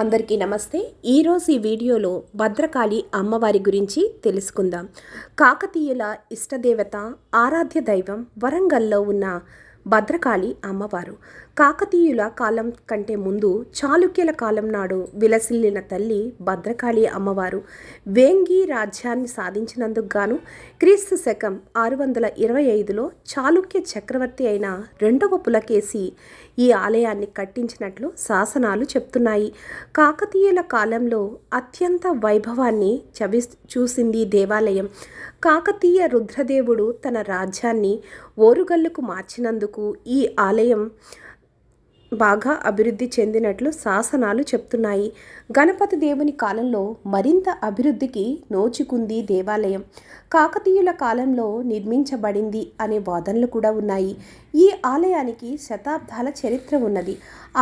అందరికీ నమస్తే. ఈరోజు ఈ వీడియోలో భద్రకాళి అమ్మవారి గురించి తెలుసుకుందాం. కాకతీయుల ఇష్టదేవత, ఆరాధ్య దైవం వరంగల్లో ఉన్న భద్రకాళి అమ్మవారు. కాకతీయుల కాలం కంటే ముందు చాళుక్యుల కాలం నాడు విలసిల్లిన తల్లి భద్రకాళి అమ్మవారు. వేంగి రాజ్యాన్ని సాధించినందుకు గాను క్రీస్తు శకం 625లో చాళుక్య చక్రవర్తి అయిన రెండవ పులకేసి ఈ ఆలయాన్ని కట్టించినట్లు శాసనాలు చెప్తున్నాయి. కాకతీయుల కాలంలో అత్యంత వైభవాన్ని చూసింది దేవాలయం. కాకతీయ రుద్రదేవుడు తన రాజ్యాన్ని ఓరుగల్లుకు మార్చినందుకు ఈ ఆలయం బాగా అభివృద్ధి చెందినట్లు శాసనాలు చెప్తున్నాయి. గణపతి దేవుని కాలంలో మరింత అభివృద్ధికి నోచుకుంది దేవాలయం. కాకతీయుల కాలంలో నిర్మించబడింది అనే వాదనలు కూడా ఉన్నాయి. ఈ ఆలయానికి శతాబ్దాల చరిత్ర ఉన్నది.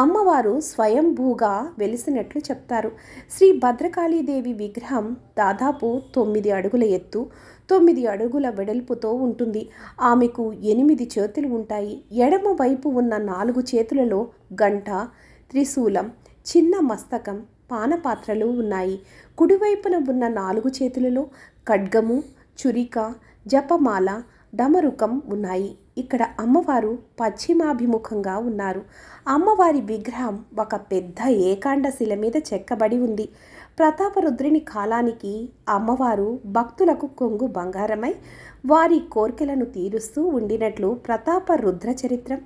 అమ్మవారు స్వయంభూగా వెలిసినట్లు చెప్తారు. శ్రీ భద్రకాళీదేవి విగ్రహం దాదాపు 9 అడుగుల ఎత్తు, 9 అడుగుల వెడల్పుతో ఉంటుంది. ఆమెకు 8 చేతులు ఉంటాయి. ఎడమ వైపు ఉన్న 4 చేతులలో గంట, త్రిశూలం, చిన్న మస్తకం, పానపాత్రలు ఉన్నాయి. కుడివైపున ఉన్న 4 చేతులలో ఖడ్గము, చురిక, జపమాల, డమరుకం ఉన్నాయి. ఇక్కడ అమ్మవారు పశ్చిమాభిముఖంగా ఉన్నారు. అమ్మవారి విగ్రహం ఒక పెద్ద ఏకాండ శిల మీద చెక్కబడి ఉంది. ప్రతాపరుద్రుని కాలానికి అమ్మవారు భక్తులకు కొంగు బంగారమై వారి కోర్కెలను తీరుస్తూ ఉండినట్లు ప్రతాపరుద్ర చరిత్రం,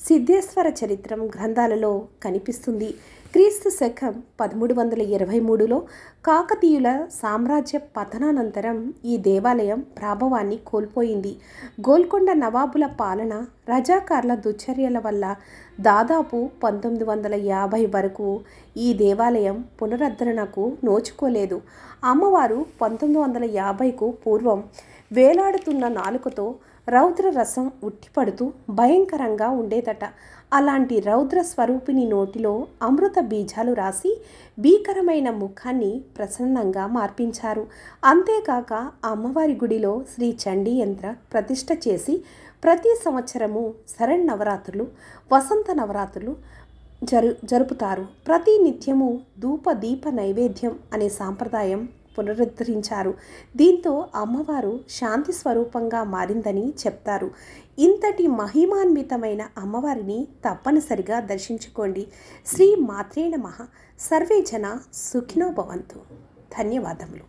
సిద్ధేశ్వర చరిత్రం గ్రంథాలలో కనిపిస్తుంది. క్రీస్తు శకం 1323లో కాకతీయుల సామ్రాజ్య పతనానంతరం ఈ దేవాలయం ప్రాభవాన్ని కోల్పోయింది. గోల్కొండ నవాబుల పాలన, రజాకార్ల దుశ్చర్యల వల్ల దాదాపు 1950 వరకు ఈ దేవాలయం పునరుద్ధరణకు నోచుకోలేదు. అమ్మవారు 1950కు పూర్వం వేలాడుతున్న నాలుకతో రౌద్ర రసం ఉట్టిపడుతూ భయంకరంగా ఉండేదట. అలాంటి రౌద్ర స్వరూపిణి నోటిలో అమృత బీజాలు రాసి భీకరమైన ముఖాన్ని ప్రసన్నంగా మార్పించారు. అంతేకాక అమ్మవారి గుడిలో శ్రీ చండీ యంత్ర ప్రతిష్ఠ చేసి ప్రతి సంవత్సరము శరన్నవరాత్రులు, వసంత నవరాత్రులు జరుపుతారు. ప్రతి నిత్యము ధూప దీప నైవేద్యం అనే సాంప్రదాయం పునరుద్ధరించారు. దీంతో అమ్మవారు శాంతి స్వరూపంగా మారిందని చెప్తారు. ఇంతటి మహిమాన్వితమైన అమ్మవారిని తప్పనిసరిగా దర్శించుకోండి. శ్రీ మాత్రే నమః. సర్వే జన సుఖినో భవంతు. ధన్యవాదములు.